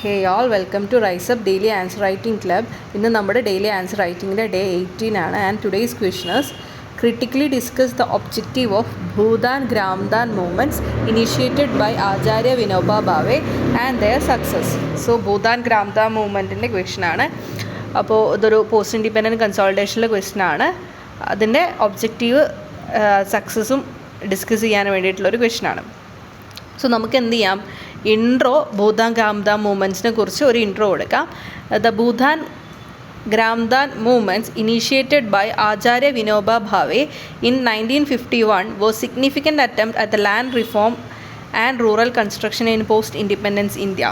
Hey all, welcome to rise up daily answer writing club. ഇന്ന് നമ്മുടെ daily answer റൈറ്റിംഗിൻ്റെ day 18 ആണ്. And today's questions critically discuss the objective of Bhudan Gramdan movements initiated by Acharya Vinoba Bhave and their success. So Bhudan Gramdan മൂവ്മെൻറ്റിൻ്റെ question ആണ്. അപ്പോൾ ഇതൊരു post independent കൺസോൾട്ടേഷനിലെ question ആണ്. അതിൻ്റെ ഒബ്ജക്റ്റീവ് സക്സസ്സും ഡിസ്കസ് ചെയ്യാൻ വേണ്ടിയിട്ടുള്ളൊരു question ആണ്. സോ നമുക്ക് എന്ത് ചെയ്യാം, ഇൻട്രോ ഭൂതാൻ ഗ്രാംദാൻ മൂവ്മെൻറ്റ്സിനെ കുറിച്ച് ഒരു ഇൻട്രോ കൊടുക്കാം. The Bhoodan Gramdan movements initiated by Acharya Vinoba Bhave in 1951 was significant attempt at the land reform and rural construction in post-independence India.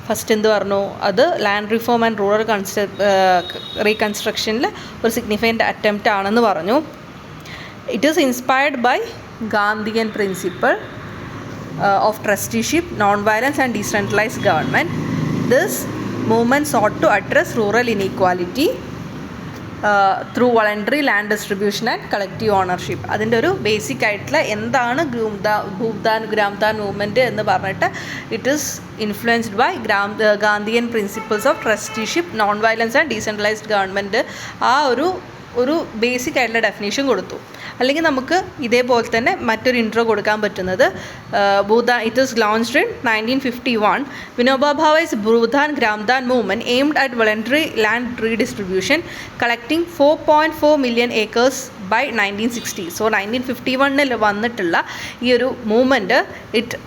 First എന്ത് പറഞ്ഞു, അത് ലാൻഡ് റിഫോം ആൻഡ് റൂറൽ റീകൺസ്ട്രക്ഷനിൽ ഒരു സിഗ്നിഫിക്കൻ്റ് അറ്റംപ്റ്റ് ആണെന്ന് പറഞ്ഞു. It is inspired by Gandhian principle of trusteeship, non violence and decentralised government. This movement sought to address rural inequality through voluntary land distribution and collective ownership. അതിൻ്റെ ഒരു basic ആയിട്ടുള്ള എന്താണ് Bhoodan Gramdan movement എന്ന് പറഞ്ഞിട്ട് it is influenced by Gandhian principles of trusteeship, non violence and decentralised government. ആ ഒരു basic ആയിട്ടുള്ള definition കൊടുത്തു. അല്ലെങ്കിൽ നമുക്ക് ഇതേപോലെ തന്നെ മറ്റൊരു ഇൻട്രോ കൊടുക്കാൻ പറ്റുന്നത് it is launched in 1951. Vinoba Bhave's Bhoodan Gramdan movement aimed at voluntary land redistribution collecting 4.4 million acres by 1960. So 1951 വന്നിട്ടുള്ള ഈ ഒരു movement it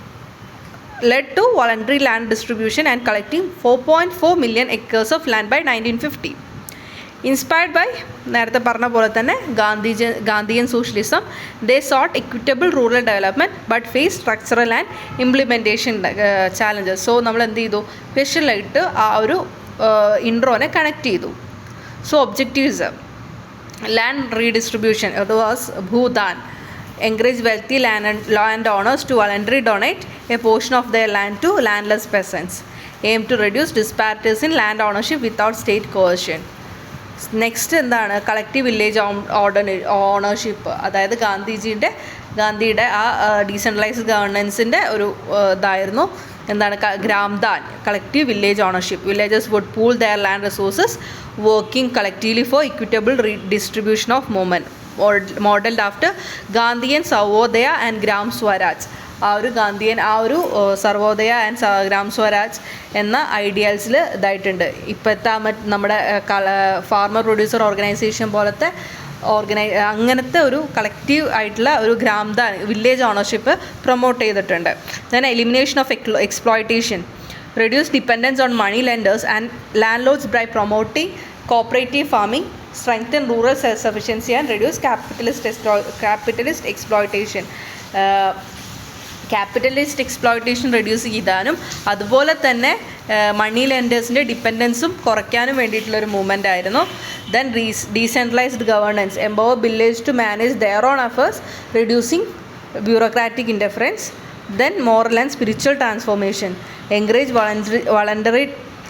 led to voluntary land distribution and collecting 4.4 million acres of land by 1950. Inspired by നേരത്തെ പറഞ്ഞ പോലെ തന്നെ Gandhian socialism. They sought equitable rural development but face structural and implementation challenges. So നമ്മൾ എന്ത് ചെയ്തു, സ്പെഷ്യലായിട്ട് ആ ഒരു ഇൻട്രോനെ കണക്ട് ചെയ്തു. So objectives: land redistribution, it was Bhoodan encourage wealthy land owners to voluntarily donate a portion of their land to landless peasants. Aim to reduce disparities in land ownership without state coercion. Next എന്താണ്, collective village ownership. അതായത് ഗാന്ധിയുടെ ആ decentralised ഗവർണൻസിൻ്റെ ഒരു ഇതായിരുന്നു എന്താണ്, Gramdan collective village ownership. Villages would pool their land resources working collectively for equitable redistribution of movement modelled after Gandhian Sarvodaya and Gram Swaraj. ആ ഒരു സർവോദയ ആൻഡ് ഗ്രാം സ്വരാജ് എന്ന ഐഡിയൽസിൽ ഇതായിട്ടുണ്ട്. ഇപ്പോഴത്തെ നമ്മുടെ ഫാർമർ പ്രൊഡ്യൂസർ ഓർഗനൈസേഷൻ പോലത്തെ അങ്ങനത്തെ ഒരു കളക്റ്റീവ് ആയിട്ടുള്ള ഒരു ഗ്രാംദാൻ വില്ലേജ് ഓണർഷിപ്പ് പ്രൊമോട്ട് ചെയ്തിട്ടുണ്ട്. Then elimination of exploitation, reduce dependence on moneylenders and landlords by promoting cooperative farming, strengthen rural self-sufficiency and reduce capitalist exploitation. Capitalist exploitation reduce ചെയ്താനും അതുപോലെ തന്നെ മണി ലെൻഡേഴ്സിൻ്റെ ഡിപ്പെൻഡൻസും കുറയ്ക്കാനും വേണ്ടിയിട്ടുള്ളൊരു മൂവ്മെൻ്റ് ആയിരുന്നു. Then decentralised governance, empower village to manage their own affairs, reducing bureaucratic interference. Then moral and spiritual transformation, encourage voluntary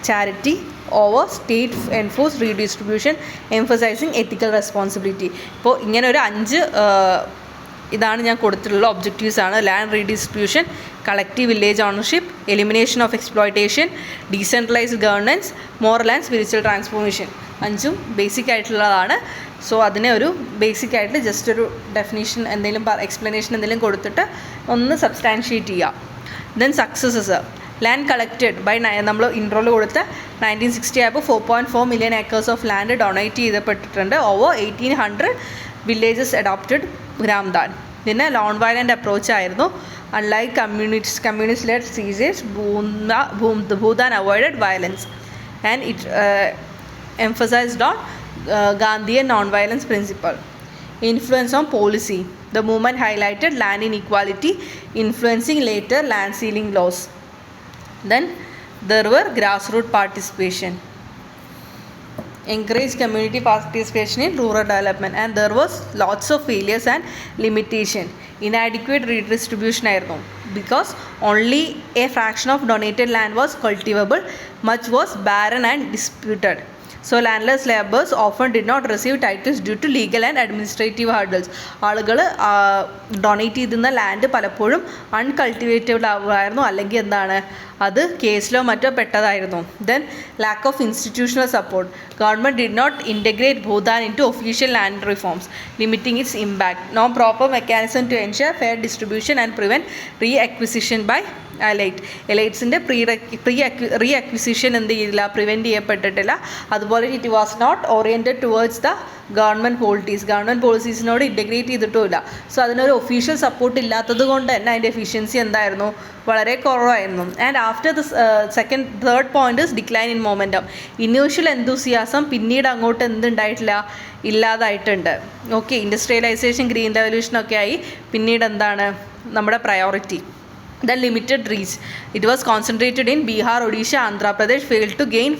charity over state enforce redistribution, emphasising ethical responsibility. ഇപ്പോൾ ഇങ്ങനെ ഒരു 5 ഇതാണ് ഞാൻ കൊടുത്തിട്ടുള്ള ഒബ്ജക്റ്റീവ്സ് ആണ്. Land redistribution, collective village ownership, elimination of exploitation, decentralised governance, moral and spiritual transformation. 5ഉം basic ആയിട്ടുള്ളതാണ്. So അതിനെ ഒരു ബേസിക് ആയിട്ട് ജസ്റ്റ് ഒരു ഡെഫിനേഷൻ എന്തെങ്കിലും എക്സ്പ്ലനേഷൻ എന്തെങ്കിലും കൊടുത്തിട്ട് ഒന്ന് സബ്സ്റ്റാൻഷിയേറ്റ് ചെയ്യുക. Then successes: land collected by നമ്മൾ ഇൻട്രോയിൽ കൊടുത്ത 1960 ആയപ്പോൾ 4.4 million acres of land donate ചെയ്യപ്പെട്ടിട്ടുണ്ട്. Over 1800 villages adopted Gramdan. പിന്നെ നോൺ വയലൻ്റ് അപ്രോച്ച് ആയിരുന്നു. Unlike communist led seizures, Bhoodan avoided violence and it emphasised on Gandhian non violence principle. Influence on policy, the movement highlighted land inequality, influencing later land ceiling laws. Then there were grassroots participation, encouraged community participation in rural development, and there was lots of failures and limitation. Inadequate redistribution ആയിരുന്നു, because only a fraction of donated land was cultivable, much was barren and disputed. So landless laborers often did not receive titles due to legal and administrative hurdles. ആളുകൾ donate ചെയ്തിരുന്ന land പലപ്പോഴും uncultivable ആയിരുന്നു, അല്ലെങ്കിൽ എന്താണ് അത് കേസിലോ മറ്റോ പെട്ടതായിരുന്നു. Then lack of institutional support. Government did not integrate Bhoodan into official land reforms, limiting its impact. No proper mechanism to ensure fair distribution and prevent reacquisition by എലൈറ്റ്സിൻ്റെ reacquisition എന്ത് ചെയ്തില്ല, prevent ചെയ്യപ്പെട്ടിട്ടില്ല. അതുപോലെ it was not oriented towards the government പോളിസീസിനോട് integrate ചെയ്തിട്ടുമില്ല. So അതിനൊരു official support ഇല്ലാത്തത് കൊണ്ട് തന്നെ അതിൻ്റെ എഫിഷ്യൻസി എന്തായിരുന്നു, വളരെ കുറവായിരുന്നു. And after the third point is decline in momentum. Initial എന്തൂസിയാസം പിന്നീട് അങ്ങോട്ട് എന്തുണ്ടായിട്ടില്ല, ഇല്ലാതായിട്ടുണ്ട്. ഓക്കെ, ഇൻഡസ്ട്രിയലൈസേഷൻ, ഗ്രീൻ റെവല്യൂഷനൊക്കെ ആയി പിന്നീട് എന്താണ് നമ്മുടെ priority. The limited reach. It was concentrated in Bihar, Odisha, Andhra Pradesh, failed to gain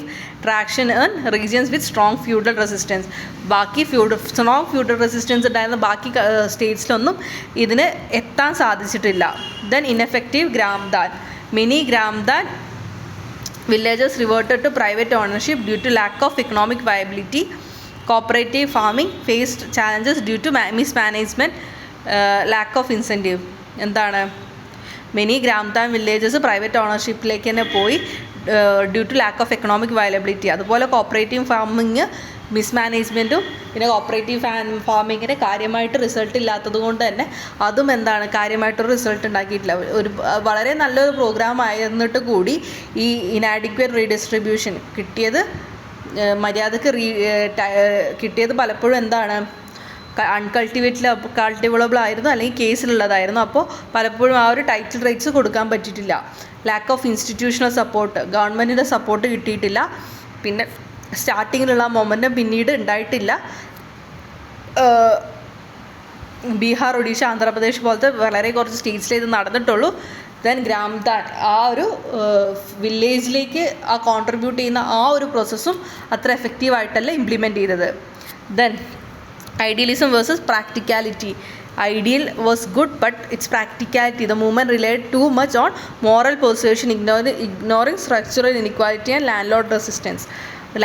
traction in regions with strong feudal resistance. ബാക്കി strong feudal resistance ഉണ്ടായിരുന്ന ബാക്കി സ്റ്റേറ്റ്സിലൊന്നും ഇതിന് എത്താൻ സാധിച്ചിട്ടില്ല. Then ineffective Gramdan. Many Gramdan villages reverted to private ownership due to lack of economic viability. Cooperative farming faced challenges due to mismanagement, lack of incentive. എന്താണ്, many Gramdan villages private ഓണർഷിപ്പിലേക്ക് തന്നെ പോയി due to lack of economic viability. അതുപോലെ cooperative farming മിസ്മാനേജ്മെൻറ്റും പിന്നെ cooperative ഫാമിങ്ങിന് കാര്യമായിട്ട് result ഇല്ലാത്തത് കൊണ്ട് തന്നെ അതും എന്താണ്, കാര്യമായിട്ടൊരു റിസൾട്ട് ഉണ്ടാക്കിയിട്ടില്ല. ഒരു വളരെ നല്ലൊരു പ്രോഗ്രാം ആയിരുന്നിട്ട് കൂടി ഈ ഇനാഡിക്വേറ്റ് റീഡിസ്ട്രിബ്യൂഷൻ കിട്ടിയത് കിട്ടിയത് പലപ്പോഴും എന്താണ്, കൾട്ടിവബിൾ ആയിരുന്നു അല്ലെങ്കിൽ കേസിലുള്ളതായിരുന്നു. അപ്പോൾ പലപ്പോഴും ആ ഒരു ടൈറ്റിൽ റൈറ്റ്സ് കൊടുക്കാൻ പറ്റിയിട്ടില്ല. ലാക്ക് ഓഫ് ഇൻസ്റ്റിറ്റ്യൂഷണൽ സപ്പോർട്ട്, ഗവൺമെൻറ്റിൻ്റെ സപ്പോർട്ട് കിട്ടിയിട്ടില്ല. പിന്നെ സ്റ്റാർട്ടിങ്ങിലുള്ള മൊമെൻറ്റം പിന്നീട് ഉണ്ടായിട്ടില്ല. ബീഹാർ, ഒഡീഷ, ആന്ധ്രാപ്രദേശ് പോലത്തെ വളരെ കുറച്ച് സ്റ്റേറ്റ്സിലേ ഇത് നടന്നിട്ടുള്ളൂ. ദെൻ ഗ്രാമതാൻ ആ ഒരു വില്ലേജിലേക്ക് ആ കോൺട്രിബ്യൂട്ട് ചെയ്യുന്ന ആ ഒരു പ്രോസസ്സും അത്ര എഫക്റ്റീവായിട്ടല്ല ഇംപ്ലിമെൻറ്റ് ചെയ്തത്. Then idealism versus practicality. Ideal was good but its practicality, the movement relied too much on moral persuasion, ignoring structural inequality and landlord resistance.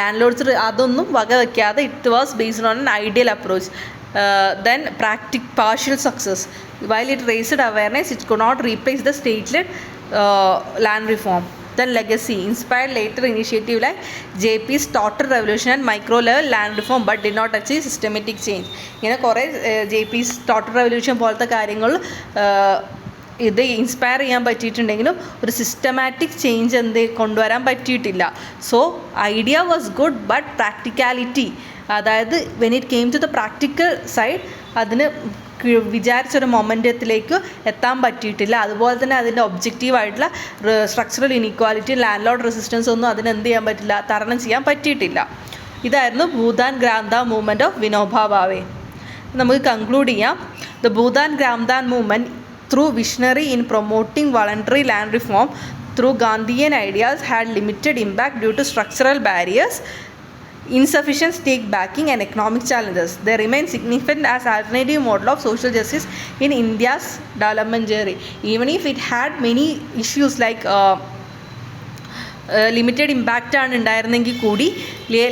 Landlords അതൊന്നും വക വയ്ക്കാതെ it was based on an ideal approach. Then partial success. While it raised awareness, it could not replace the state-led land reform. Then legacy. Inspired later initiative like JP's total revolution and micro level land reform but did not achieve systematic change. ഇങ്ങനെ കുറേ JP's total revolution പോലത്തെ കാര്യങ്ങൾ ഇത് inspire ചെയ്യാൻ പറ്റിയിട്ടുണ്ടെങ്കിലും ഒരു systematic change കൊണ്ടുവരാൻ പറ്റിയിട്ടില്ല. So idea was good but practicality, അതായത് when it came to the practical side അതിന് വിചാരിച്ചൊരു മൊമെൻറ്റത്തിലേക്ക് എത്താൻ പറ്റിയിട്ടില്ല. അതുപോലെ തന്നെ അതിൻ്റെ ഒബ്ജക്റ്റീവായിട്ടുള്ള structural inequality, landlord resistance ഒന്നും അതിനെന്ത് ചെയ്യാൻ പറ്റില്ല, തരണം ചെയ്യാൻ പറ്റിയിട്ടില്ല. ഇതായിരുന്നു ഭൂതാൻ ഗ്രാമതാൻ മൂവ്മെൻറ്റ് ഓഫ് വിനോബ ഭാവെ. നമുക്ക് കൺക്ലൂഡ് ചെയ്യാം. The Bhoodan Gramdan movement through visionary in promoting voluntary land reform through Gandhian ideas had limited impact due to structural barriers, insufficient state backing and economic challenges. They remain significant as alternative model of social justice in India's development journey. Even if it had many issues like limited impact ആണ് ഉണ്ടായിരുന്നെങ്കിൽ കൂടി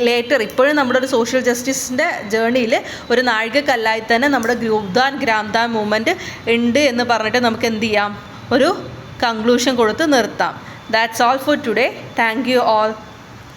later ഇപ്പോഴും നമ്മുടെ ഒരു social ജസ്റ്റിസിൻ്റെ ജേർണിയിൽ ഒരു നാഴികക്കല്ലായി തന്നെ നമ്മുടെ Bhoodan Gramdan movement ഉണ്ട് എന്ന് പറഞ്ഞിട്ട് നമുക്ക് എന്ത് ചെയ്യാം, ഒരു കൺക്ലൂഷൻ കൊടുത്ത് നിർത്താം. That's all for today. Thank you all.